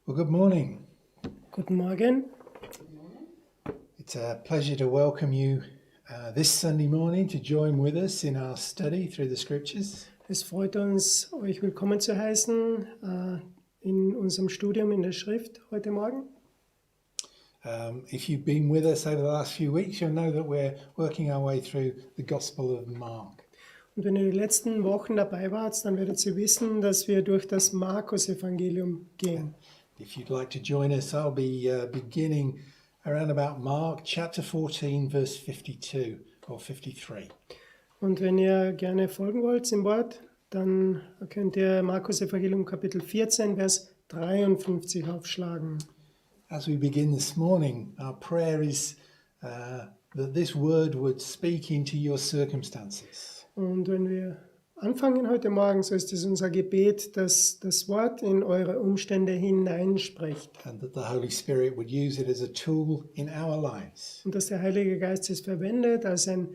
Well, good morning. Guten Morgen. It's a pleasure to welcome you this Sunday morning to join with us in our study through the scriptures. Es freut uns, euch willkommen zu heißen in unserem Studium in der Schrift heute Morgen. If you've been with us over the last few weeks, you'll know that we're working our way through the Gospel of Mark. Und wenn ihr die letzten Wochen dabei wart, dann werdet ihr wissen, dass wir durch das Markus-Evangelium gehen. If you'd like to join us, I'll be beginning around about Mark chapter 14, verse 52 or 53. Und wenn ihr gerne folgen wollt im Wort, dann könnt ihr Markus-Evangelium Kapitel 14, Vers 53 aufschlagen. As we begin this morning, our prayer is that this word would speak into your circumstances. Und wenn wir anfangen heute Morgen, so ist es unser Gebet, dass das Wort in eure Umstände hineinspricht. And that the Holy Spirit would use it as a tool in our lives. Und dass der Heilige Geist es verwendet als ein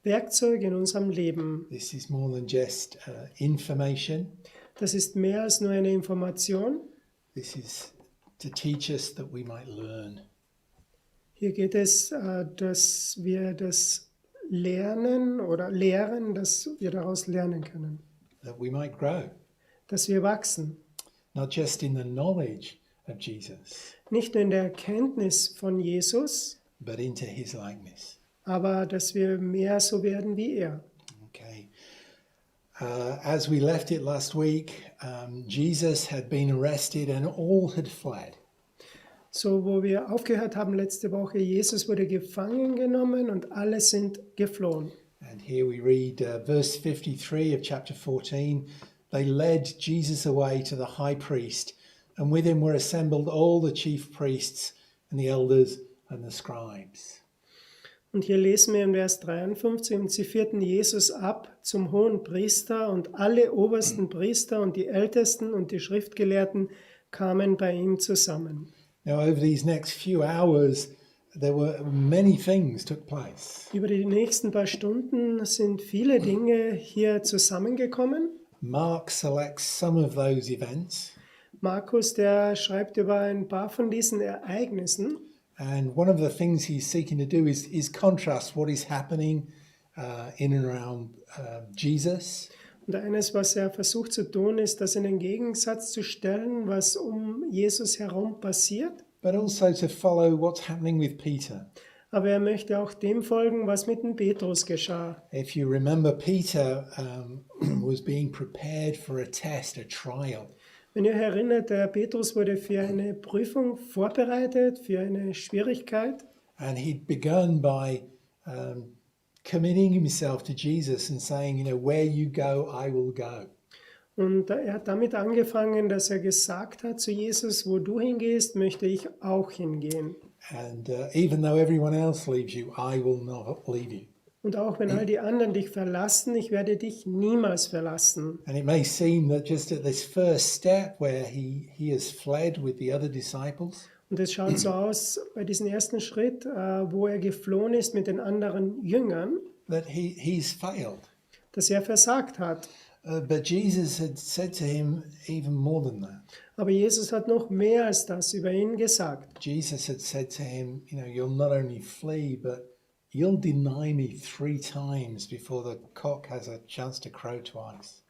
Werkzeug in unserem Leben. This is more than just information. Das ist mehr als nur eine Information. This is to teach us that we might learn. Hier geht es, dass wir das lernen oder lehren, dass wir daraus lernen können. That we might grow. Dass wir wachsen. Not just in the knowledge of Jesus. Nicht nur in der Erkenntnis von Jesus, but into his likeness. aber dass wir mehr so werden wie er. Okay. As we left it last week, Jesus had been arrested and all had fled. So, wo wir aufgehört haben letzte Woche, Jesus wurde gefangen genommen und alle sind geflohen. And here we read verse 53 of chapter 14. They led Jesus away to the high priest, and with him were assembled all the chief priests and the elders and the scribes. Und hier lesen wir in Vers 53, und sie führten Jesus ab zum hohen Priester, und alle obersten Priester und die Ältesten und die Schriftgelehrten kamen bei ihm zusammen. Now over these next few hours, there were many things took place. Über die nächsten paar Stunden sind viele Dinge hier zusammengekommen. Mark selects some of those events. Markus, der schreibt über ein paar von diesen Ereignissen. And one of the things he's seeking to do is contrast what is happening in and around Jesus. Und eines, was er versucht zu tun, ist, das in den Gegensatz zu stellen, was um Jesus herum passiert. But also to follow what's happening with Peter. Aber er möchte auch dem folgen, was mit dem Petrus geschah. If you remember, Peter was being prepared for a test, a trial. Wenn ihr erinnert, der Petrus wurde für eine Prüfung vorbereitet, für eine Schwierigkeit. And he'd begun by committing himself to Jesus and saying, you know, where you go, I will go. Und er hat damit angefangen, dass er gesagt hat zu Jesus, wo du hingehst, möchte ich auch hingehen. And even though everyone else leaves you, I will not leave you. Und auch wenn all die anderen dich verlassen, ich werde dich niemals verlassen. And it may seem that just at this first step where he has fled with the other disciples, Und es schaut so aus bei diesem ersten Schritt, wo er geflohen ist mit den anderen Jüngern, that he's failed. dass er versagt hat. But Jesus had said to him even more than that. Aber Jesus hat noch mehr als das über ihn gesagt. Jesus had said to him, you know, you'll not only flee, but you'll deny me 3 times before the cock has a chance to crow twice.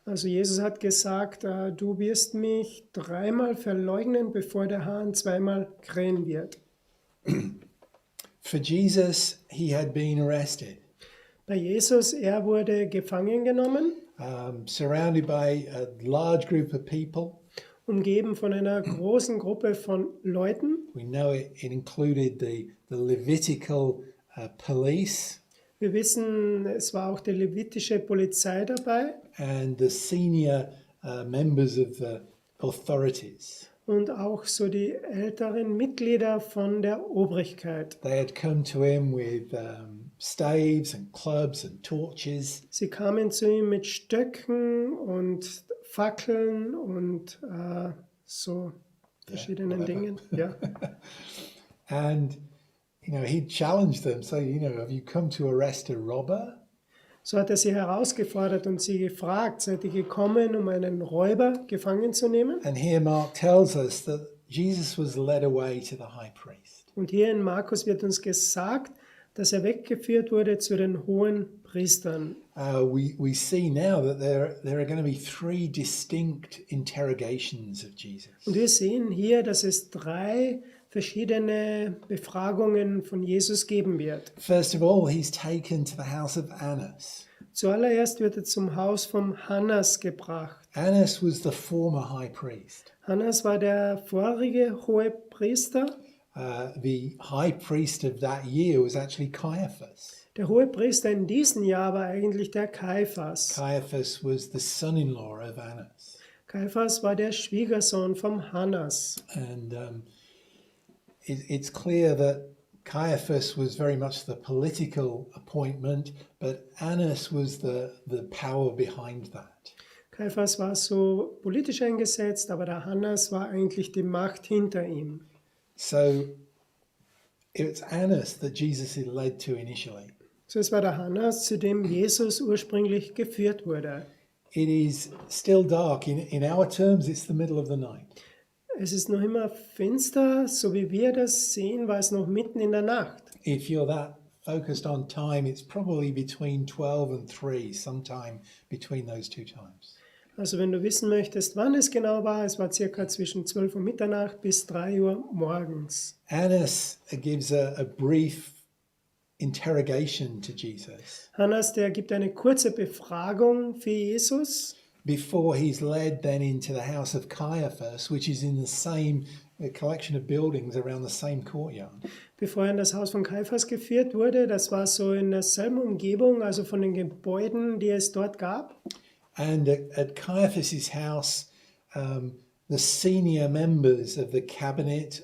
Also Jesus hat gesagt, du wirst mich 3-mal verleugnen, bevor der Hahn 2-mal krähen wird. For Jesus, he had been arrested, Bei Jesus, er wurde gefangen genommen, surrounded by a large group of people. umgeben von einer großen Gruppe von Leuten. We know it included the Levitical police. Wir wissen, es war auch die levitische Polizei dabei And the senior members of the authorities. und auch so die älteren Mitglieder von der Obrigkeit. They had come to him with staves and clubs and torches. Sie kamen zu ihm mit Stöcken und Fackeln und so verschiedenen whatever. Dingen. Ja. And, you know, he challenged them. So, you know, have you come to arrest a robber? So hat er sie herausgefordert und sie gefragt, seid ihr gekommen, um einen Räuber gefangen zu nehmen? And here Mark tells us that Jesus was led away to the high priest. Und hier in Markus wird uns gesagt, dass er weggeführt wurde zu den hohen Priestern. We see now that there are going to be three distinct interrogations of Jesus. Und wir sehen hier, dass es 3 verschiedene Befragungen von Jesus geben wird. First of all, he's taken to the house of Annas. Zuallererst wird er zum Haus vom Hannas gebracht. Annas was the former high priest. Hannas war der vorige Hohepriester. The high priest of that year was actually Caiaphas. Der Hohepriester in diesem Jahr war eigentlich der Kaiphas. Caiaphas was the son-in-law of Annas. Kaiphas war der Schwiegersohn vom Hannas. And it's clear that Caiaphas was very much the political appointment, but Annas was the power behind that. Kaiphas war so politisch eingesetzt, aber der Hannas war eigentlich die Macht hinter ihm. So it's Annas that Jesus is led to initially. So es war der Hannas, zu dem Jesus ursprünglich geführt wurde. It is still dark. In our terms, it's the middle of the night. Es ist noch immer finster, so wie wir das sehen, war es noch mitten in der Nacht. If you're that focused on time, it's probably between 12 and 3, sometime between those two times. Also wenn du wissen möchtest, wann es genau war, es war circa zwischen 12 Uhr Mitternacht bis 3 Uhr morgens. Annas gives a brief interrogation to Jesus Hannas, der gibt eine kurze Befragung für Jesus, before he's led then into the house of Caiaphas, which is in the same collection of buildings around the same courtyard. bevor er in das Haus von Kaiphas geführt wurde. Das war so in derselben Umgebung, also von den Gebäuden, die es dort gab. And at Caiaphas's house, the senior members of the cabinet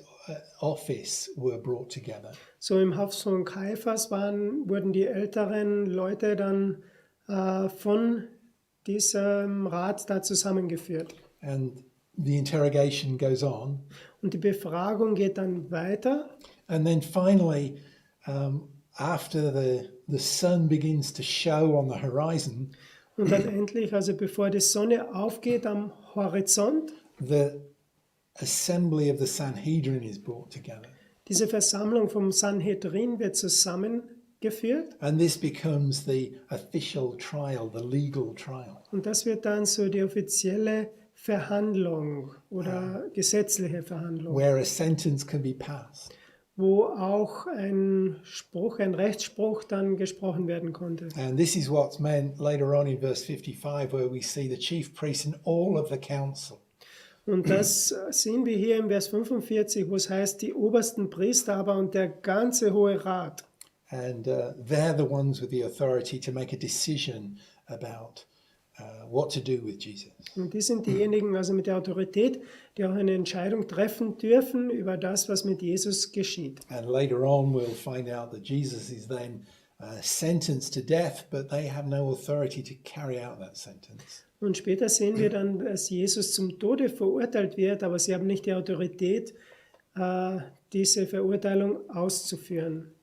office were brought together. So im Haus von Kaiphas wurden die älteren Leute dann von diesem Rat da zusammengeführt. And the interrogation goes on. Und die Befragung geht dann weiter. And then finally, after the sun begins to show on the horizon, Und dann endlich, also bevor die Sonne aufgeht am Horizont, the assembly of the Sanhedrin is brought together. diese Versammlung vom Sanhedrin wird zusammengeführt. And this becomes the official trial, the legal trial. Und das wird dann so die offizielle Verhandlung oder gesetzliche Verhandlung, Where a sentence can be passed. wo auch ein Rechtsspruch dann gesprochen werden konnte. And this is what's meant later on in verse 55, where we see the chief priests and all of the council. Und das sehen wir hier im Vers 45, wo es heißt, die obersten Priester aber und der ganze Hohe Rat. And they're the ones with the authority to make a decision about what to do with Jesus. Und die sind diejenigen, also mit der Autorität, die auch eine Entscheidung treffen dürfen über das, was mit Jesus geschieht. And later on, we'll find out that Jesus is then sentenced to death, but they have no authority to carry out that sentence. Und später sehen wir dann, dass Jesus zum Tode verurteilt wird, aber sie haben nicht die Autorität, diese Verurteilung auszuführen.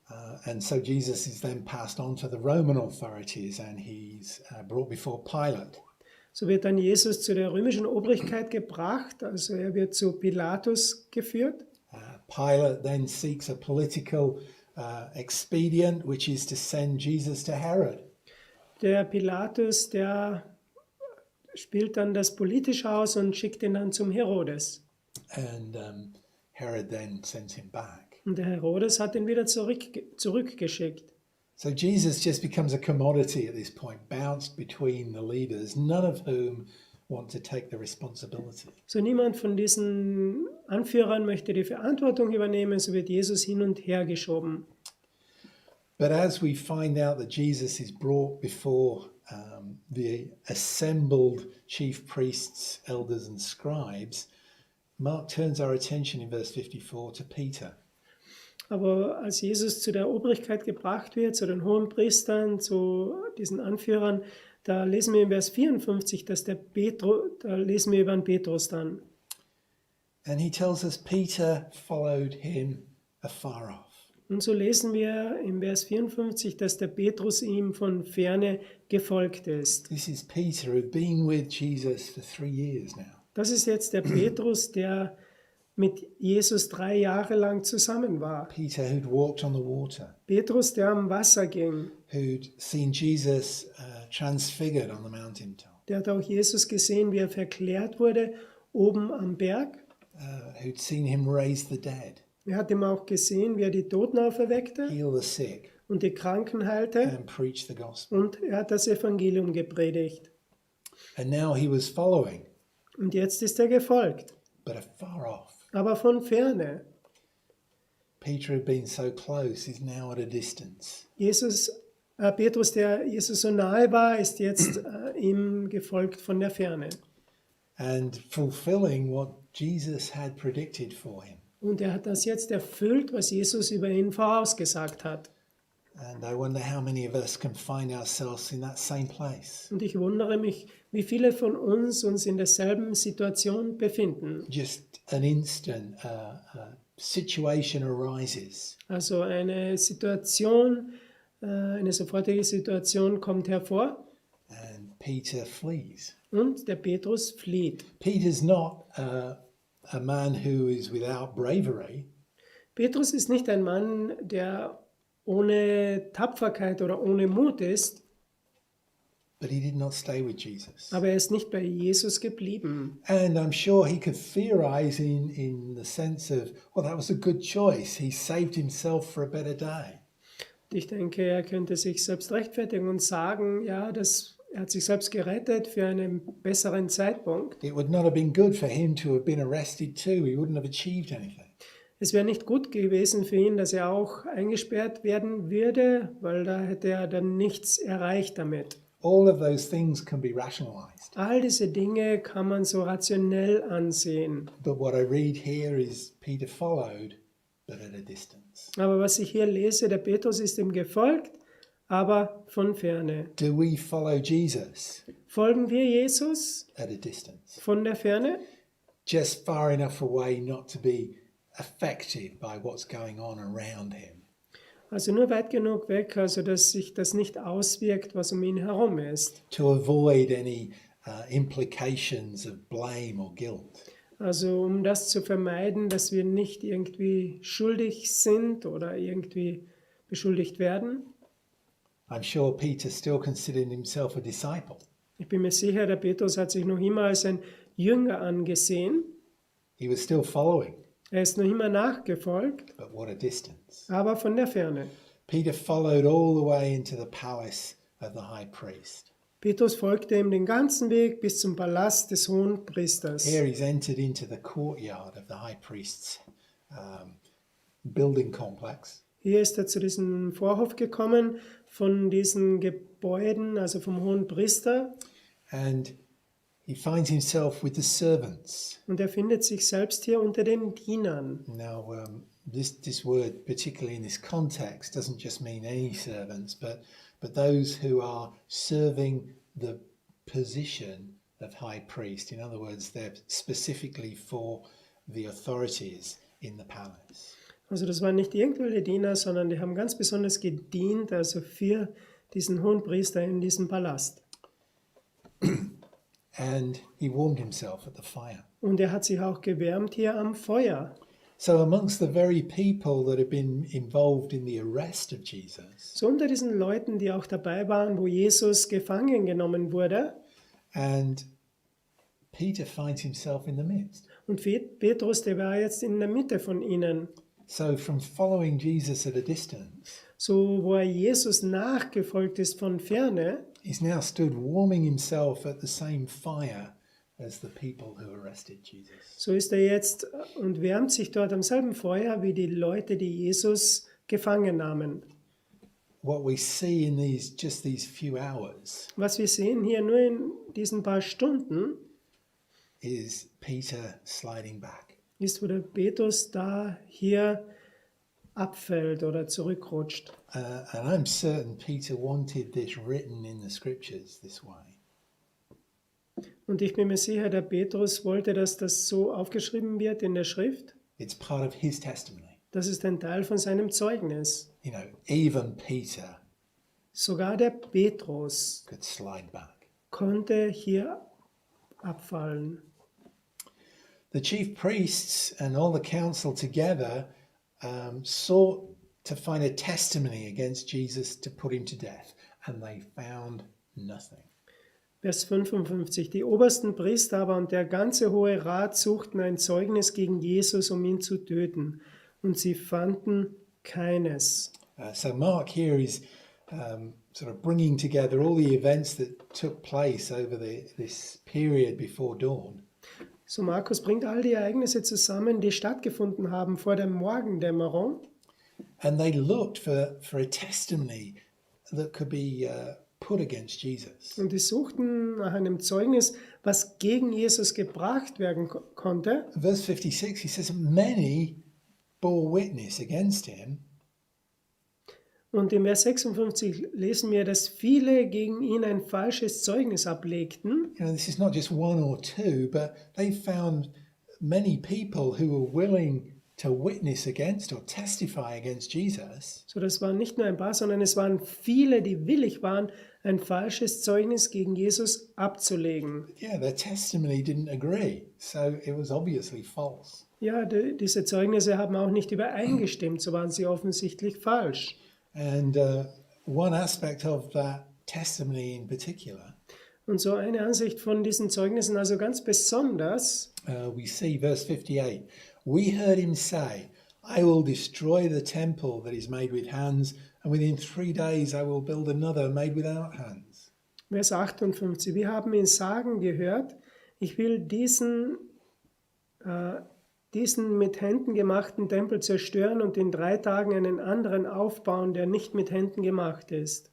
And so Jesus is then passed on to the Roman authorities, and he's brought before Pilate. So wird dann Jesus zu der römischen Obrigkeit gebracht, also er wird zu Pilatus geführt. Pilate then seeks a political expedient, which is to send Jesus to Herod. Der Pilatus, der spielt dann das politisch aus und schickt ihn dann zum Herodes. And Herod then sends him back. Und der Herodes hat ihn wieder zurückgeschickt. So Jesus just becomes a commodity at this point, bounced between the leaders, none of whom want to take the responsibility. So niemand von diesen Anführern möchte die Verantwortung übernehmen, so wird Jesus hin und her geschoben. But as we find out that Jesus is brought before the assembled chief priests, elders and scribes, Mark turns our attention in verse 54 to Peter. Aber als Jesus zu der Obrigkeit gebracht wird, zu den Hohenpriestern, zu diesen Anführern, da lesen wir in Vers 54, da lesen wir über den Petrus dann. And he tells us Peter followed him afar off. Und so lesen wir im Vers 54, dass der Petrus ihm von ferne gefolgt ist. This is Peter who'd been with Jesus for 3 years now. Das ist jetzt der Petrus, der mit Jesus 3 Jahre lang zusammen war. Peter, who'd walked on the water, Petrus, der am Wasser ging, who'd seen Jesus transfigured on the mountaintop, der hat auch Jesus gesehen, wie er verklärt wurde oben am Berg. who'd seen him raise the dead, Er hat ihm auch gesehen, wie er die Toten auferweckte heal the sick, und die Kranken heilte. and preach the gospel. Und er hat das Evangelium gepredigt. And now he was following, Und jetzt ist er gefolgt, but afar off. aber von ferne. Peter had been so close, is now at a distance. Petrus, der Jesus so nahe war, ist jetzt ihm gefolgt von der Ferne. And fulfilling what Jesus had predicted for him. Und er hat das jetzt erfüllt, was Jesus über ihn vorausgesagt hat. And I wonder how many of us can find ourselves in that same place. Und ich wundere mich, wie viele von uns in derselben Situation befinden. Just an instant, situation arises, Also eine Situation, eine sofortige Situation kommt hervor and Peter flees. und der Petrus flieht. Peter's not a man who is without bravery. Petrus ist nicht ein Mann, der ohne Tapferkeit oder ohne Mut ist, But he did not stay with Jesus. aber er ist nicht bei Jesus geblieben. And I'm sure he could theorize in the sense of, well, that was a good choice. He saved himself for a better day. Ich denke, er könnte sich selbst rechtfertigen und sagen, ja, er hat sich selbst gerettet für einen besseren Zeitpunkt. It would not have been good for him to have been arrested too. He wouldn't have achieved anything. Es wäre nicht gut gewesen für ihn, dass er auch eingesperrt werden würde, weil da hätte er dann nichts erreicht damit. All of those things can be rationalized. All diese Dinge kann man so rationell ansehen. But what I read here is Peter followed, but at a distance. Aber was ich hier lese, der Petrus ist ihm gefolgt, aber von ferne. Do we follow Jesus Folgen wir Jesus at a distance? von der Ferne? Just far enough away not to be affected by what's going on around him. Also nur weit genug weg, also dass sich das nicht auswirkt, was um ihn herum ist. To avoid any implications of blame or guilt. Also um das zu vermeiden, dass wir nicht irgendwie schuldig sind oder irgendwie beschuldigt werden. I'm sure Peter still considered himself a disciple. Ich bin mir sicher, der Petrus hat sich noch immer als ein Jünger angesehen. He was still following, Er ist noch immer nachgefolgt, but what a distance. aber von der Ferne. Peter followed all the way into the palace of the high priest. Petrus folgte ihm den ganzen Weg bis zum Palast des Hohenpriesters. Here he's entered into the courtyard of the high priest's building complex. Hier ist er zu diesem Vorhof gekommen von diesen Gebäuden, also vom Hohenpriester. And he finds himself with the servants. Und er findet sich selbst hier unter den Dienern. Now, this word, particularly in this context, doesn't just mean any servants, but those who are serving the position of high priest. In other words, they're specifically for the authorities in the palace. Also das waren nicht irgendwelche Diener, sondern die haben ganz besonders gedient, also für diesen Hohenpriester in diesem Palast. And he warmed himself at the fire. Und er hat sich auch gewärmt hier am Feuer. So amongst the very people that have been involved in the arrest of Jesus, So unter diesen Leuten, die auch dabei waren, wo Jesus gefangen genommen wurde. and Peter finds himself in the midst. Und Petrus, der war jetzt in der Mitte von ihnen. So from following Jesus at a distance, So wo er Jesus nachgefolgt ist von ferne, he's now stood warming himself at the same fire as the people who arrested Jesus. so ist er jetzt und wärmt sich dort am selben Feuer wie die Leute, die Jesus gefangen nahmen. What we see in these few hours Was wir sehen hier nur in diesen paar Stunden, is Peter sliding back. ist, wo der Petrus da hier abfällt oder zurückrutscht. And I'm certain Peter wanted this written in the scriptures this way. Und ich bin mir sicher, der Petrus wollte, dass das so aufgeschrieben wird in der Schrift. It's part of his testimony. Das ist ein Teil von seinem Zeugnis. You know, even Peter Sogar der Petrus could slide back. konnte hier abfallen. the chief priests and all the council together sought to find a testimony against Jesus to put him to death, and they found nothing. Vers 55. Die obersten Priester aber und der ganze Hohe Rat suchten ein Zeugnis gegen Jesus, um ihn zu töten. Und sie fanden keines. So Mark here is sort of bringing together all the events that took place over this period before dawn. So Markus bringt all die Ereignisse zusammen, die stattgefunden haben vor der Morgendämmerung. And they looked for a testimony that could be put against Jesus. Und die suchten nach einem Zeugnis, was gegen Jesus gebracht werden konnte. Verse 56, he says, many bore witness against him. Und im Vers 56 lesen wir, dass viele gegen ihn ein falsches Zeugnis ablegten. You know, this is not just one or two, but they found many people who were willing to witness against or testify against Jesus. So, das waren nicht nur ein paar, sondern es waren viele, die willig waren, ein falsches Zeugnis gegen Jesus abzulegen. Yeah, their testimony didn't agree, so it was obviously false. Ja, diese Zeugnisse haben auch nicht übereingestimmt, so waren sie offensichtlich falsch. And one aspect of that testimony in particular, Und so eine Ansicht von diesen Zeugnissen, also ganz besonders, we see verse 58. We heard him say, I will destroy the temple that is made with hands, and within 3 days I will build another made without hands. Vers 58. Wir haben ihn sagen gehört, ich will diesen mit Händen gemachten Tempel zerstören und in 3 Tagen einen anderen aufbauen, der nicht mit Händen gemacht ist.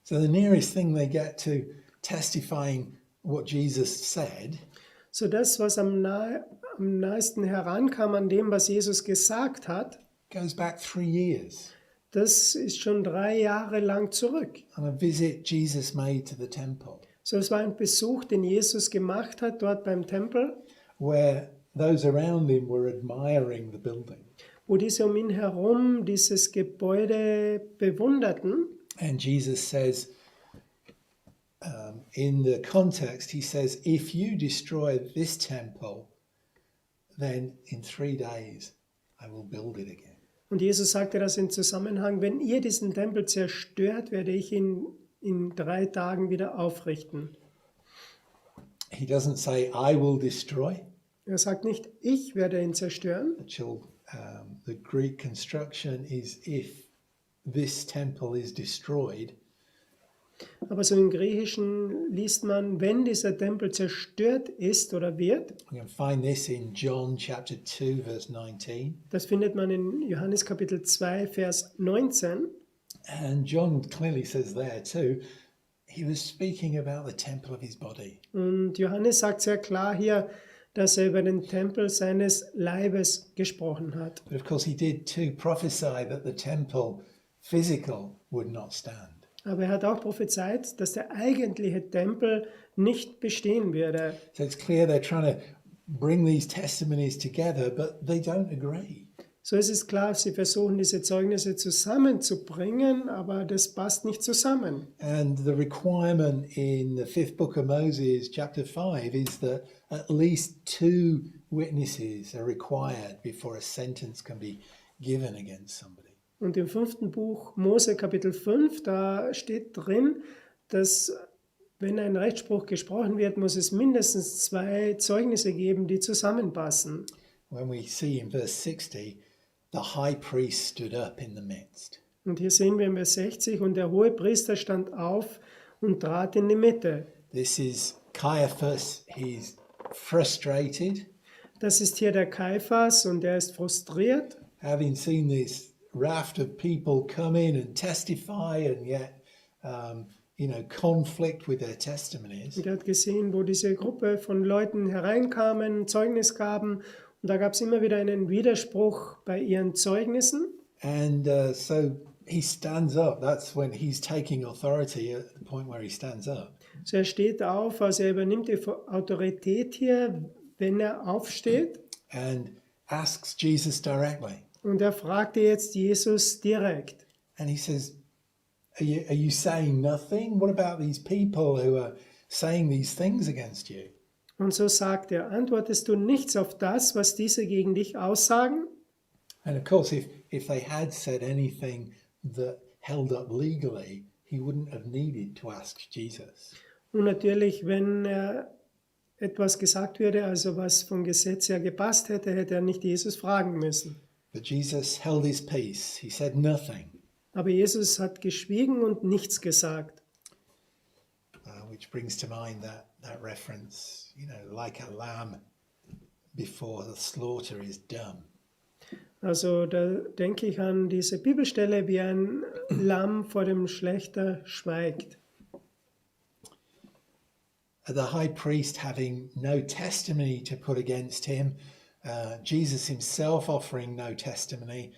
So the nearest thing they get to testifying what Jesus said So das, was am nahesten herankam an dem, was Jesus gesagt hat, goes back 3 years das ist schon 3 Jahre lang zurück. on a visit Jesus made to the temple, So es war ein Besuch, den Jesus gemacht hat dort beim Tempel, where those around him were admiring the building. wo diese um ihn herum dieses Gebäude bewunderten. And Jesus says, in the context, he says, if you destroy this temple, then in 3 days I will build it again. Und Jesus sagte das im Zusammenhang, wenn ihr diesen Tempel zerstört, werde ich ihn in 3 Tagen wieder aufrichten. He doesn't say, I will destroy. Er sagt nicht, ich werde ihn zerstören. The Greek construction is if this temple is destroyed, Aber so im Griechischen liest man, wenn dieser Tempel zerstört ist oder wird, we can find this in John chapter 2, verse 19. das findet man in Johannes Kapitel 2, Vers 19. And John clearly says there too, he was speaking about the temple of his body. Und Johannes sagt sehr klar hier, dass er über den Tempel seines Leibes gesprochen hat. But of course he did too prophesy that the temple physical would not stand. Aber er hat auch prophezeit, dass der eigentliche Tempel nicht bestehen würde. So it's clear they're trying to bring these testimonies together, but they don't agree. So ist es klar, sie versuchen diese Zeugnisse zusammenzubringen, aber das passt nicht zusammen. And the requirement in the 5th book of Moses, chapter 5, is that at least 2 witnesses are required before a sentence can be given against somebody. Und im 5. Buch Mose Kapitel 5, da steht drin, dass wenn ein Rechtsspruch gesprochen wird, muss es mindestens 2 Zeugnisse geben, die zusammenpassen. When we see in verse 60, the high priest stood up in the midst. Und hier sehen wir in Vers 60, und der hohe Priester stand auf und trat in die Mitte. This is Caiaphas, he's frustrated, Das ist hier der Kaiphas und er ist frustriert. having seen this raft of people come in and testify and yet, conflict with their testimonies. Und er hat gesehen, wo diese Gruppe von Leuten hereinkamen, Zeugnis gaben. Und da gab es immer wieder einen Widerspruch bei ihren Zeugnissen. And so he stands up. That's when he's taking authority at the point where he stands up. So er steht auf, also er übernimmt die Autorität hier, wenn er aufsteht. And asks Jesus directly. Und er fragte jetzt Jesus direkt. And he says, are you saying nothing? What about these people who are saying these things against you? Und so sagt er, antwortest du nichts auf das, was diese gegen dich aussagen? And of course, if they had said anything that held up legally, he wouldn't have needed to ask Jesus. Und natürlich, wenn etwas gesagt würde, also was vom Gesetz her gepasst hätte, hätte er nicht Jesus fragen müssen. But Jesus held his peace. He said nothing, Aber Jesus hat geschwiegen und nichts gesagt. which brings to mind that reference, like a lamb before the slaughter is done. Also da denke ich an diese Bibelstelle, wie ein Lamm vor dem Schlächter schweigt. The high priest having no testimony to put against him, Jesus himself offering no testimony,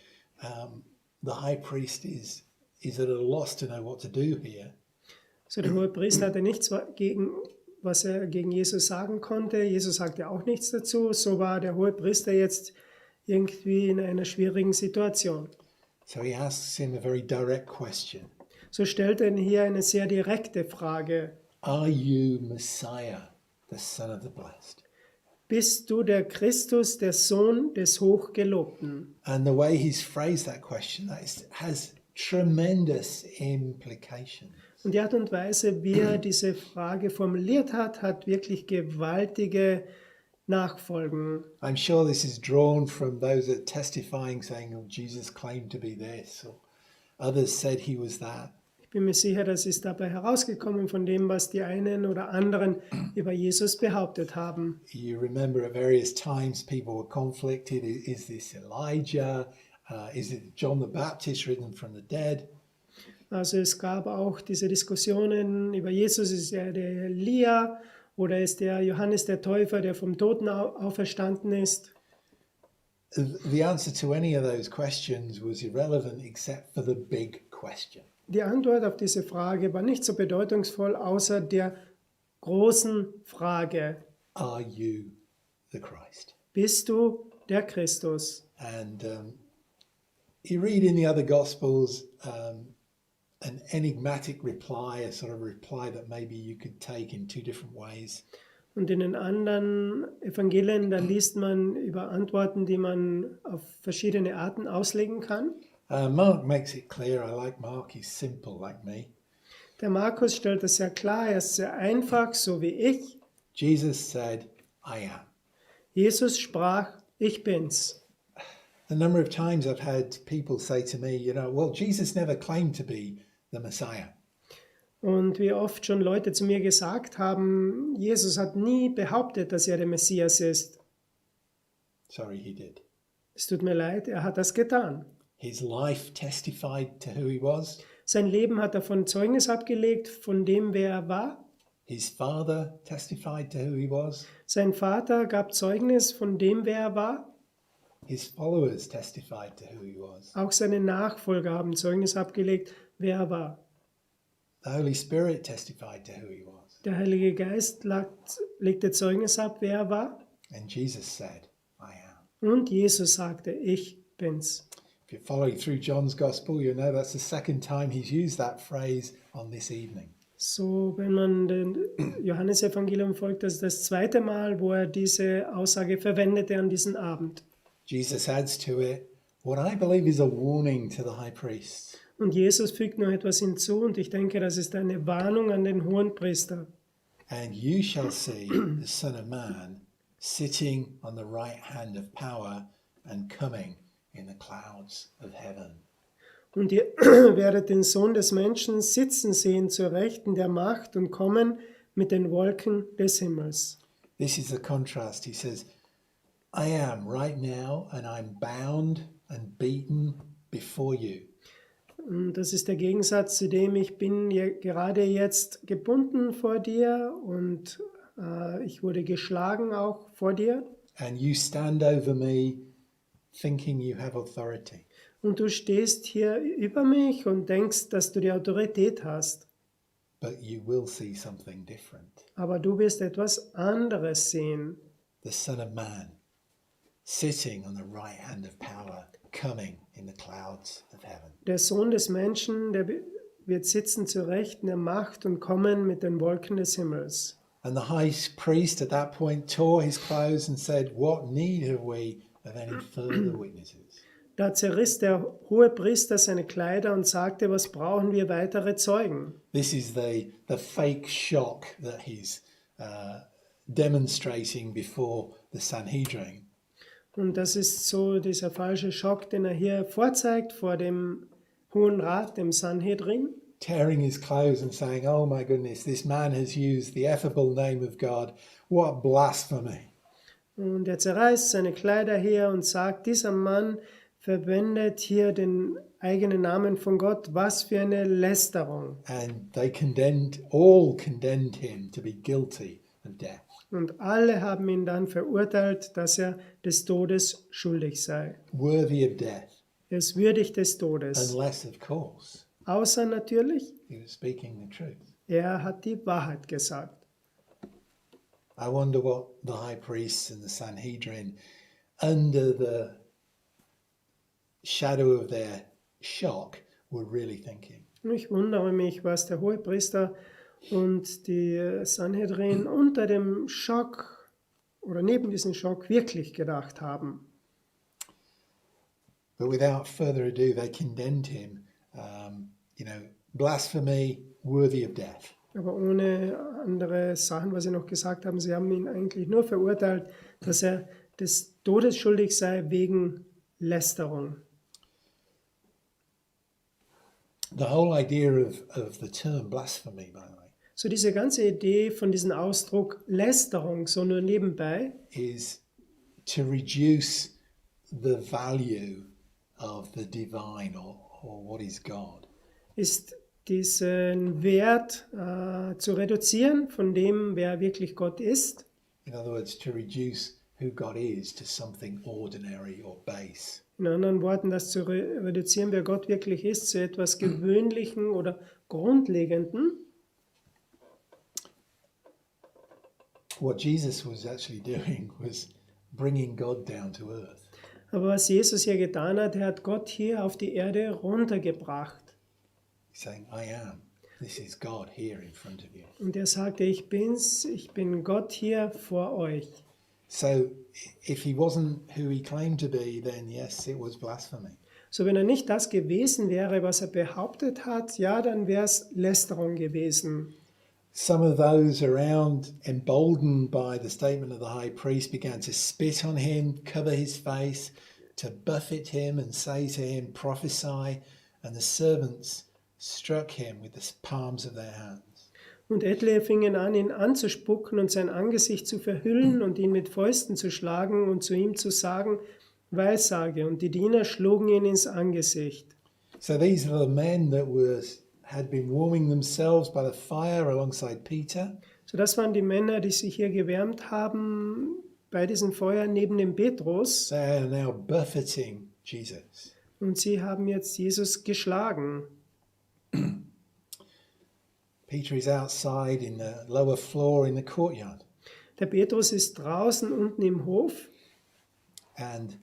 the high priest is at a loss to know what to do here. So der Hohepriester hatte nichts was er gegen Jesus sagen konnte. Jesus sagte auch nichts dazu. So war der Hohepriester jetzt irgendwie in einer schwierigen Situation. So he asks him a very direct question. So stellt er hier eine sehr direkte Frage. Are you Messiah, the Son of the Blessed? Bist du der Christus, der Sohn des Hochgelobten? And the way he's phrased that question has tremendous implications. Und die Art und Weise, wie er diese Frage formuliert hat, hat wirklich gewaltige Nachfolgen. I'm sure this is drawn from those that are testifying, saying, oh, Jesus claimed to be this, or others said he was that. Ich bin mir sicher, das ist dabei herausgekommen von dem, was die einen oder anderen über Jesus behauptet haben. You remember at various times people were conflicted. Is this Elijah? Is it John the Baptist risen from the dead? Also es gab auch diese Diskussionen über Jesus, ist er der Elia oder ist der Johannes der Täufer, der vom Toten auferstanden ist? The answer to any of those questions was irrelevant except for the big question. Die Antwort auf diese Frage war nicht so bedeutungsvoll, außer der großen Frage. Are you the Christ? Bist du der Christus? And you read in the other Gospels an enigmatic reply, a sort of reply that maybe you could take in two different ways. Und in den anderen Evangelien, da liest man über Antworten, die man auf verschiedene Arten auslegen kann. Mark makes it clear. I like Mark. He's simple like me. Der Markus stellt das sehr klar, er ist sehr einfach, so wie ich. Jesus said, I am. Jesus sprach, ich bin's. A number of times I've had people say to me, well, Jesus never claimed to be the Messiah. Und wie oft schon Leute zu mir gesagt haben, Jesus hat nie behauptet, dass er der Messias ist. Sorry, he did. Es tut mir leid, er hat das getan. His life testified to who he was. Sein Leben hat davon Zeugnis abgelegt, von dem, wer er war. His father testified to who he was. Sein Vater gab Zeugnis von dem, wer er war. His followers testified to who he was. Auch seine Nachfolger haben Zeugnis abgelegt, wer er war. The Holy Spirit testified to who he was. Der Heilige Geist legte Zeugnis ab, wer er war. And Jesus said, I am. Und Jesus sagte, ich bin's. If you're following through John's Gospel, you know that's the second time he's used that phrase on this evening. So, wenn man dem Johannesevangelium folgt, das ist das zweite Mal, wo er diese Aussage verwendete an diesem Abend. Jesus adds to it what I believe is a warning to the high priest. Und Jesus fügt noch etwas hinzu und ich denke, das ist eine Warnung an den Hohenpriester. And you shall see the Son of Man sitting on the right hand of power and coming in the clouds of heaven. Und ihr werdet den Sohn des Menschen sitzen sehen zur Rechten der Macht und kommen mit den Wolken des Himmels. This is the contrast. He says, I am right now and I'm bound and beaten before you. Und das ist der Gegensatz zu dem, ich bin gerade jetzt gebunden vor dir und ich wurde geschlagen auch vor dir. And you stand over me thinking you have authority. Und du stehst hier über mich und denkst, dass du die Autorität hast. But you will see something different. Aber du wirst etwas anderes sehen. The Son of Man sitting on the right hand of power, coming in the clouds of heaven. Der Sohn des Menschen, der wird sitzen zur Rechten der Macht und kommen mit den Wolken des Himmels. And the high priest at that point tore his clothes and said, "What need have we of any further witnesses?" Da zerriss der Hohepriester seine Kleider und sagte, was brauchen wir weitere Zeugen? This is the fake shock that he's demonstrating before the Sanhedrin. Und das ist so dieser falsche Schock, den er hier vorzeigt vor dem Hohen Rat, dem Sanhedrin. Tearing his clothes and saying, "Oh my goodness, this man has used the effable name of God. What blasphemy." Und er zerreißt seine Kleider her und sagt, dieser Mann verwendet hier den eigenen Namen von Gott. Was für eine Lästerung. And they all condemned him to be guilty of death. Und alle haben ihn dann verurteilt, dass er des Todes schuldig sei. Worthy of death. Er ist würdig des Todes. Unless, of course, Außer natürlich, he was speaking the truth. er hat die Wahrheit gesagt. I wonder what the high priests and the Sanhedrin, under the shadow of their shock, were really thinking. Ich wundere mich, was der Hohepriester und die Sanhedrin unter dem Schock oder neben diesem Schock wirklich gedacht haben. But without further ado, they condemned him, blasphemy worthy of death. Aber ohne andere Sachen, was sie noch gesagt haben, sie haben ihn eigentlich nur verurteilt, dass er des Todes schuldig sei wegen Lästerung. The whole idea of the term blasphemy, by the way, So diese ganze Idee von diesem Ausdruck Lästerung, so nur nebenbei, is to reduce the value of the divine or what is God. ist diesen Wert zu reduzieren von dem, wer wirklich Gott ist. In other words, to reduce who God is to something ordinary or base. In anderen Worten, das zu reduzieren, wer Gott wirklich ist, zu etwas Gewöhnlichen oder Grundlegenden. What Jesus was actually doing was bringing God down to earth. Aber was Jesus hier getan hat, er hat Gott hier auf die Erde runtergebracht. He's saying, "I am. This is God here in front of you." Und er sagte, ich bin's, ich bin Gott hier vor euch. So if he wasn't who he claimed to be, then yes, it was blasphemy. So, wenn er nicht das gewesen wäre, was er behauptet hat, ja, dann wäre es Lästerung gewesen. Some of those around, emboldened by the statement of the high priest, began to spit on him, cover his face, to buffet him and say to him, "Prophesy." And the servants struck him with the palms of their hands. Und etliche fingen an, ihn anzuspucken und sein Angesicht zu verhüllen und ihn mit Fäusten zu schlagen und zu ihm zu sagen, Weissage. Und die Diener schlugen ihn ins Angesicht. So these are the men that had been warming themselves by the fire alongside Peter. So das waren die Männer, die sich hier gewärmt haben bei diesem Feuer neben dem Petrus. They are now buffeting Jesus. Und sie haben jetzt Jesus geschlagen. Peter is outside in the lower floor in the courtyard. Der Petrus ist draußen unten im Hof. And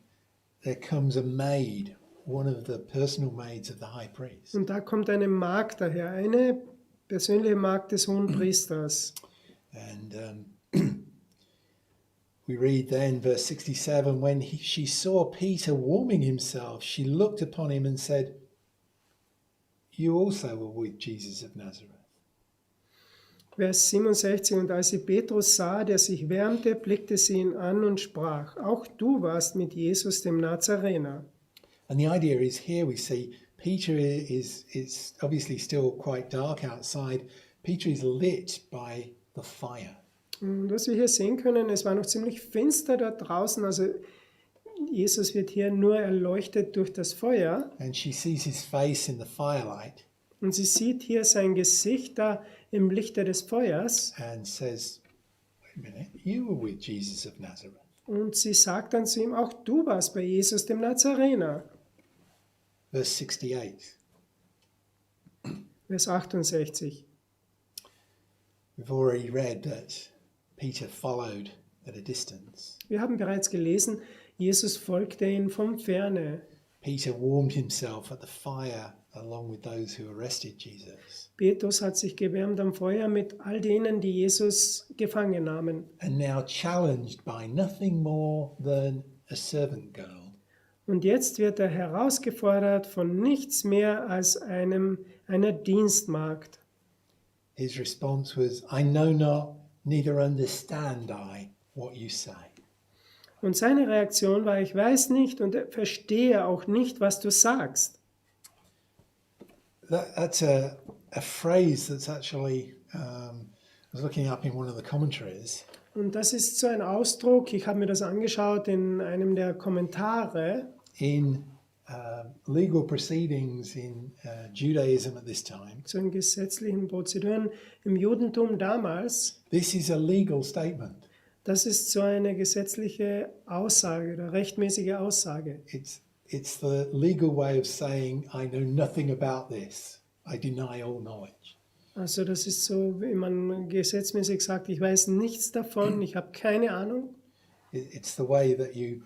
there comes a maid, one of the personal maids of the high priest. Und da kommt eine Magd daher, eine persönliche Magd des Hohenpriesters. And we read then, verse 67, when she saw Peter warming himself, she looked upon him and said, "You also were with Jesus of Nazareth." Vers 67, und als sie Petrus sah, der sich wärmte, blickte sie ihn an und sprach, auch du warst mit Jesus, dem Nazarener. And the idea is here we see Peter is obviously still quite dark outside. Peter is lit by the fire. Und was wir hier sehen können, es war noch ziemlich finster da draußen, also Jesus wird hier nur erleuchtet durch das Feuer. And she sees his face in the firelight Und sie sieht hier sein Gesicht da im Lichte des Feuers. and says, "Wait a minute, you were with Jesus of Nazareth." Und sie sagt dann zu ihm, auch du warst bei Jesus, dem Nazarener. Verse 68. Vers 68. We've already read that Peter followed at a distance. Wir haben bereits gelesen, Jesus folgte ihm von Ferne. Peter warmed himself at the fire along with those who arrested Jesus. Petrus hat sich gewärmt am Feuer mit all denen, die Jesus gefangen nahmen. And now challenged by nothing more than a servant girl. Und jetzt wird er herausgefordert von nichts mehr als einer Dienstmagd. His response was, I know not, neither understand I what you say. Und seine Reaktion war, ich weiß nicht und verstehe auch nicht, was du sagst. That's a phrase that's actually, I was looking up in one of the commentaries. Und das ist so ein Ausdruck, ich habe mir das angeschaut in einem der Kommentare. In legal proceedings in Judaism at this time, Zu den gesetzlichen Prozeduren im Judentum damals, this is a legal statement. das ist so eine gesetzliche Aussage oder rechtmäßige Aussage. It's the legal way of saying, I know nothing about this. I deny all knowledge. Also das ist so, wie man gesetzmäßig sagt, ich weiß nichts davon, ich habe keine Ahnung. It's the way that you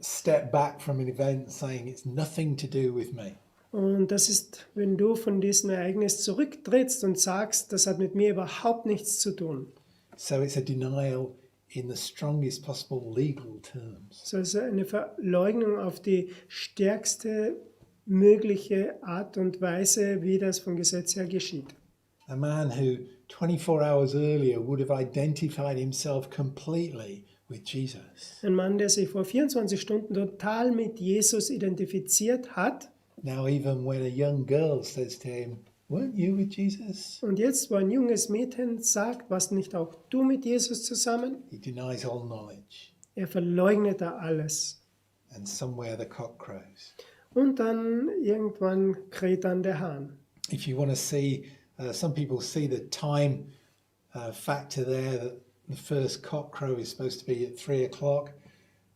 step back from an event saying it's nothing to do with me. Und das ist, wenn du von diesem Ereignis zurücktrittst und sagst, das hat mit mir überhaupt nichts zu tun. So it's a denial in the strongest possible legal terms. So ist eine Verleugnung auf die stärkste mögliche Art und Weise, wie das vom Gesetz her geschieht. A man who 24 hours earlier would have identified himself completely with Jesus. Ein Mann, der sich vor 24 Stunden total mit Jesus identifiziert hat. Now even when a young girl says to him, weren't you with Jesus? Und jetzt, wo ein junges Mädchen sagt, warst nicht auch du mit Jesus zusammen? He denies all knowledge. Er verleugnet da alles. And somewhere the cock crows. Und dann irgendwann kräht dann der Hahn. If you want to see, some people see the time factor there, that the first cock crow is supposed to be at 3 o'clock.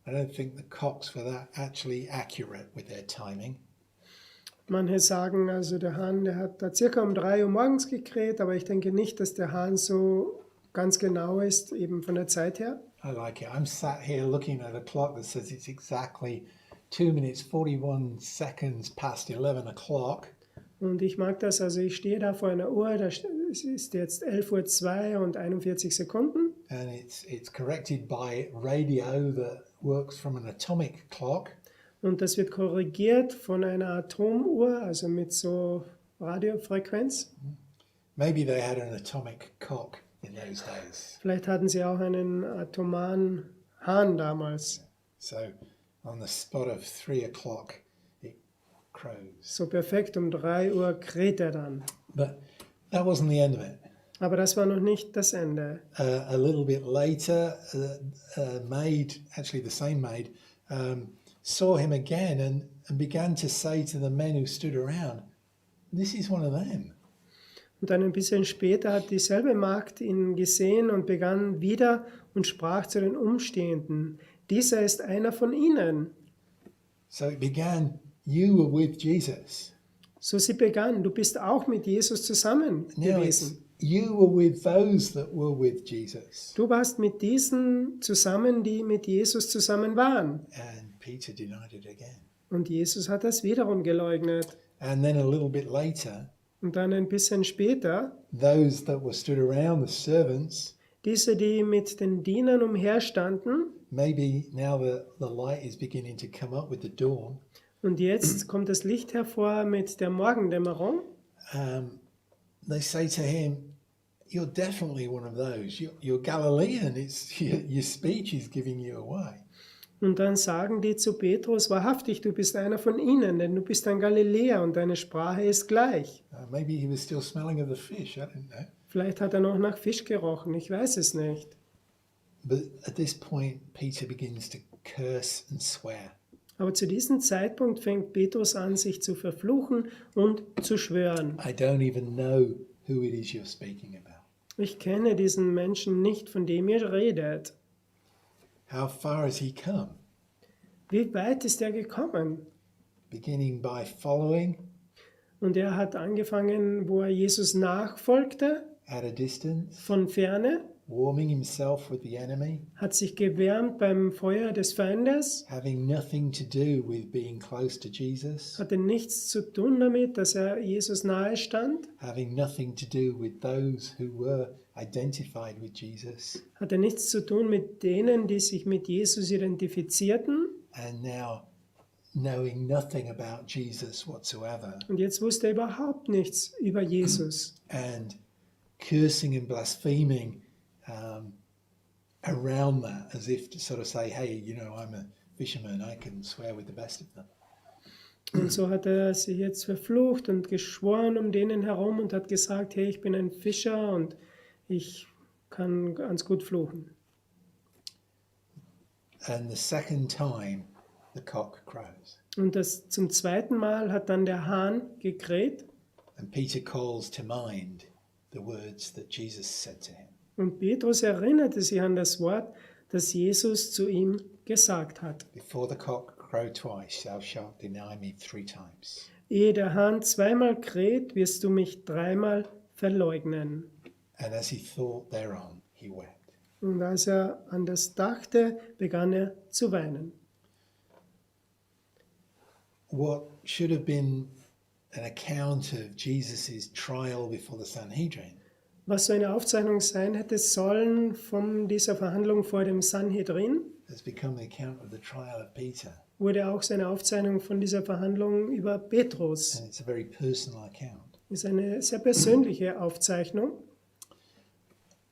I don't think the cocks were that actually accurate with their timing. Manche sagen, also der Hahn, der hat da circa um 3 Uhr morgens gekräht, aber ich denke nicht, dass der Hahn so ganz genau ist, eben von der Zeit her. I like it. I'm sat here looking at a clock that says it's exactly 2 minutes 41 seconds past 11 o'clock. Und ich mag das, also ich stehe da vor einer Uhr, es ist jetzt 11:02 und 41 Sekunden. And it's corrected by radio that works from an atomic clock. Und das wird korrigiert von einer Atomuhr, also mit so Radiofrequenz. Maybe they had an atomic cock in those days. Vielleicht hatten sie auch einen atomaren Hahn damals. So on the spot of 3 o'clock, it crows. So perfekt um 3 Uhr kräht er dann. But that wasn't the end of it. Aber das war noch nicht das Ende. A little bit later, maid, actually the same maid, saw him again and began to say to the men who stood around, this is one of them. Und dann ein bisschen später hat dieselbe Magd ihn gesehen und begann wieder und sprach zu den Umstehenden, dieser ist einer von ihnen. So it began, you were with Jesus. So sie begann, du bist auch mit Jesus zusammen Now it's, gewesen. you were with those that were with Jesus. Du warst mit diesen zusammen, die mit Jesus zusammen waren. And Peter denied it again. Und Jesus hat das wiederum geleugnet. And then a little bit later, Und dann ein bisschen später, those that were stood around, the servants, diese, die mit den Dienern umherstanden, maybe now the light is beginning to come up with the dawn. und jetzt kommt das Licht hervor mit der Morgendämmerung. They say to him, you're definitely one of those. You're Galilean. Your speech is giving you away. Und dann sagen die zu Petrus, wahrhaftig, du bist einer von ihnen, denn du bist ein Galiläer und deine Sprache ist gleich. Maybe he was still smelling of the fish. I don't know. Vielleicht hat er noch nach Fisch gerochen, ich weiß es nicht. But at this point, Peter begins to curse and swear. Aber zu diesem Zeitpunkt fängt Petrus an, sich zu verfluchen und zu schwören. I don't even know who it is you're speaking about. Ich kenne diesen Menschen nicht, von dem ihr redet. How far has he come? Wie weit ist er gekommen? Beginning by following Und er hat angefangen, wo er Jesus nachfolgte, at a distance, von ferne, warming himself with the enemy, hat sich gewärmt beim Feuer des Feindes, having nothing to do with being close to Jesus, hatte nichts zu tun damit, dass er Jesus nahe stand, having nothing to do with those who were identified with Jesus, hatte nichts zu tun mit denen, die sich mit Jesus identifizierten. and now knowing nothing about Jesus whatsoever, Und jetzt wusste er überhaupt nichts über Jesus. and cursing and blaspheming around that, as if to sort of say, hey, you know, I'm a fisherman, I can swear with the best of them. Und so hat er sich jetzt verflucht und geschworen um denen herum und hat gesagt, hey, ich bin ein Fischer und ich kann ganz gut fluchen. And the second time, the cock crows. Und zum zweiten Mal hat dann der Hahn gekräht And Peter calls to mind the words that Jesus said to him. und Petrus erinnerte sich an das Wort, das Jesus zu ihm gesagt hat. Before the cock crow twice, thou shalt deny me 3 times. Ehe der Hahn zweimal kräht, wirst du mich dreimal verleugnen. And as he thought thereon, he wept. Und als er an das dachte, begann er zu weinen. What should have been an account of Jesus' trial before the Sanhedrin Was so eine Aufzeichnung sein hätte sollen von dieser Verhandlung vor dem Sanhedrin, has become the account of the trial of Peter. wurde auch seine Aufzeichnung von dieser Verhandlung über Petrus. And it's a very personal account. Ist eine sehr persönliche Aufzeichnung.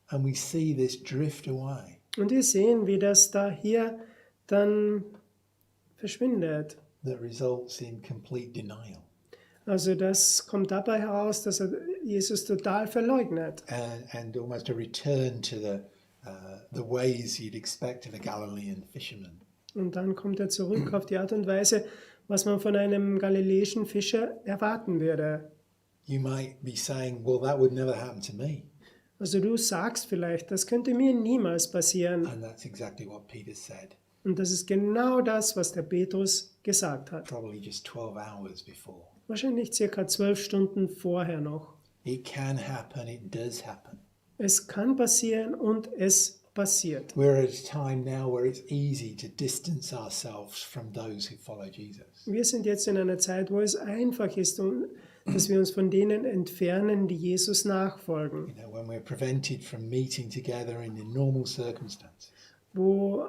And we see this drift away. Und wir sehen, wie das da hier dann verschwindet. That results in complete denial Also das kommt dabei heraus, dass er Jesus total verleugnet. and almost a return to the ways you'd expect of a Galilean fisherman. Und dann kommt er zurück auf die Art und Weise, was man von einem galiläischen Fischer erwarten würde. You might be saying, well, that would never happen to me. Also du sagst vielleicht, das könnte mir niemals passieren. And that's exactly what Peter said, Und das ist genau das, was der Petrus gesagt hat. probably just 12 hours before. Wahrscheinlich circa 12 Stunden vorher noch. It can happen, it does happen. Es kann passieren und es passiert. We're at a time now where it's easy to distance ourselves from those who follow Jesus. Wir sind jetzt in einer Zeit, wo es einfach ist, dass wir uns von denen entfernen, die Jesus nachfolgen. You know, when we're prevented from meeting together in the normal circumstances. Wo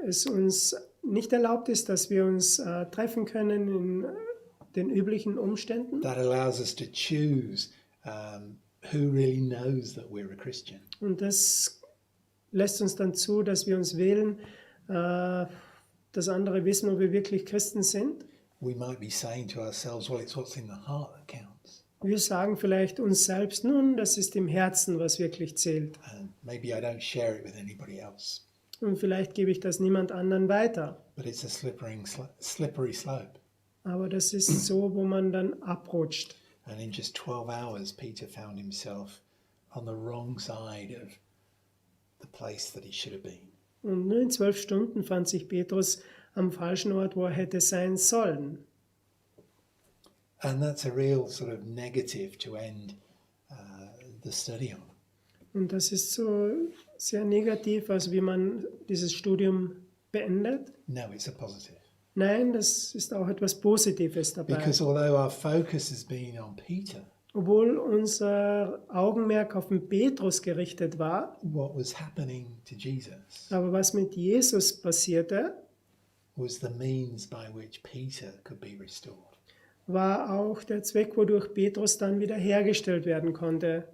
es uns nicht erlaubt ist, dass wir uns treffen können in den üblichen Umständen. That allows us to choose who really knows that we're a Christian. Und das lässt uns dann zu, dass wir uns wählen, dass andere wissen, ob wir wirklich Christen sind. We might be saying to ourselves, well, it's what's in the heart that counts. Wir sagen vielleicht uns selbst, nun, das ist im Herzen, was wirklich zählt. And maybe I don't share it with anybody else. Und vielleicht gebe ich das niemand anderen weiter. But it's a slippery slope. Aber das ist so, wo man dann abrutscht. And in just 12 hours, Peter found himself on the wrong side of the place that he should have been. Und nur in 12 Stunden fand sich Petrus am falschen Ort, wo er hätte sein sollen. And that's a real sort of negative to end the study on. Und das ist so sehr negativ, also wie man dieses Studium beendet. No, it's a positive. Nein, das ist auch etwas Positives dabei. Because although our focus has been on Peter, Obwohl unser Augenmerk auf den Petrus gerichtet war, what was happening to Jesus aber was mit Jesus passierte, was the means by which Peter could be restored. war auch der Zweck, wodurch Petrus dann wiederhergestellt werden konnte.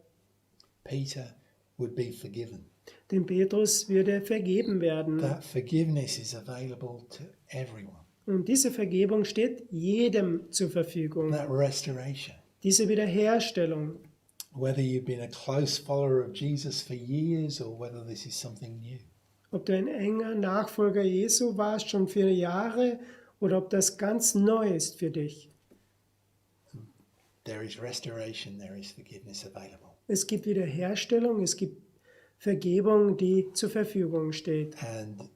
Peter would be forgiven. Dem Petrus würde vergeben werden. That forgiveness is available to everyone. Und diese Vergebung steht jedem zur Verfügung. That restoration. Diese Wiederherstellung. Whether you've been a close follower of Jesus for years or whether this is something new. Ob du ein enger Nachfolger Jesu warst, schon für Jahre, oder ob das ganz neu ist für dich. There is restoration, there is forgiveness available. Es gibt Wiederherstellung, es gibt Vergebung, die zur Verfügung steht. And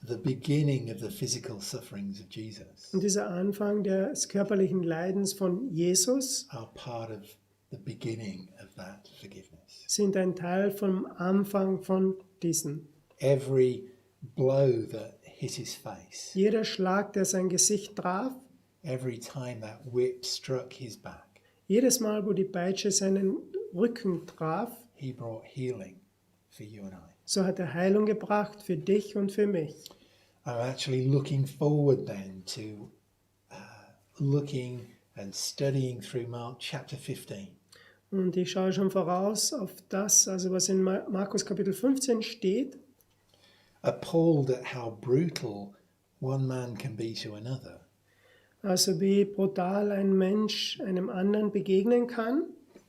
the beginning of the physical sufferings of Jesus Und dieser Anfang des körperlichen Leidens von Jesus are part of the beginning of that forgiveness. sind ein Teil vom Anfang von diesen. Every blow that hit his face, Jeder Schlag, der sein Gesicht traf, every time that whip struck his back, jedes Mal, wo die Peitsche seinen Rücken traf, he brought healing for you and I. so hat er Heilung gebracht für dich und für mich. I'm actually looking forward then to looking and studying through Mark chapter 15. Und ich schaue schon voraus auf das, also was in Markus Kapitel 15 steht, Appalled at how brutal one man can be to another. also wie brutal ein Mensch einem anderen begegnen kann.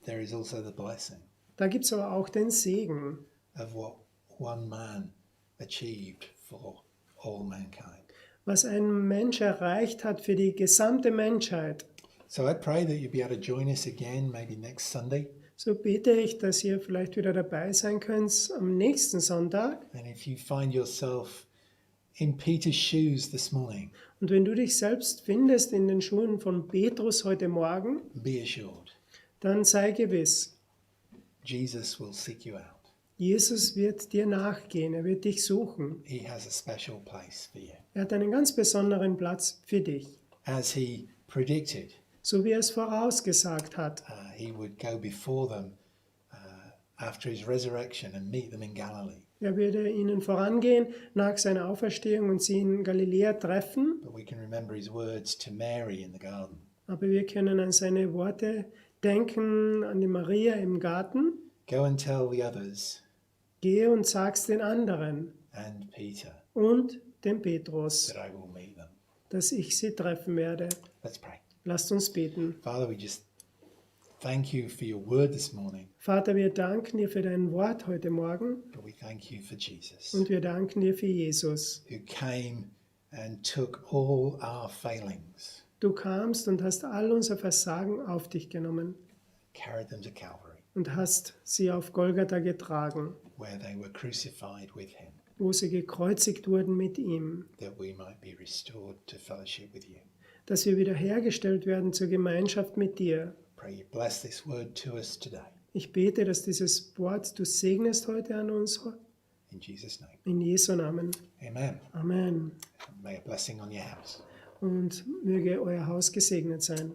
There is also the blessing Da gibt es aber auch den Segen, of what one man achieved for all mankind. was ein Mensch erreicht hat für die gesamte Menschheit. So I pray that you'll be able to join us again, maybe next Sunday. So bete ich, dass ihr vielleicht wieder dabei sein könnt am nächsten Sonntag. And if you find yourself in Peter's shoes this morning, Und wenn du dich selbst findest in den Schuhen von Petrus heute Morgen, be assured, dann sei gewiss, Jesus will seek you out. Jesus wird dir nachgehen, er wird dich suchen. He has a special place for you. Er hat einen ganz besonderen Platz für dich. As he predicted, So wie er es vorausgesagt hat. he would go before them after his resurrection and meet them in Galilee. Er würde ihnen vorangehen nach seiner Auferstehung und sie in Galiläa treffen. But we can remember his words to Mary in the garden. Aber wir können an seine Worte denken, an die Maria im Garten. Go and tell the others Gehe und sag's den anderen and Peter und dem Petrus, that I will meet them. dass ich sie treffen werde. Let's pray. Lasst uns beten. Father, we just thank you for your word this morning, Vater, wir danken dir für dein Wort heute Morgen but we thank you for Jesus, und wir danken dir für Jesus. who came and took all our failings, Du kamst und hast all unser Versagen auf dich genommen carried them to Calvary, und hast sie auf Golgatha getragen, where they were crucified with him, wo sie gekreuzigt wurden mit ihm, that we might be restored to fellowship with you. dass wir wiederhergestellt werden zur Gemeinschaft mit dir. Pray you bless this word to us today. Ich bete, dass dieses Wort du segnest heute an uns, In Jesus' name. in Jesu Namen. Amen. Amen. May a blessing on your house. Und möge euer Haus gesegnet sein.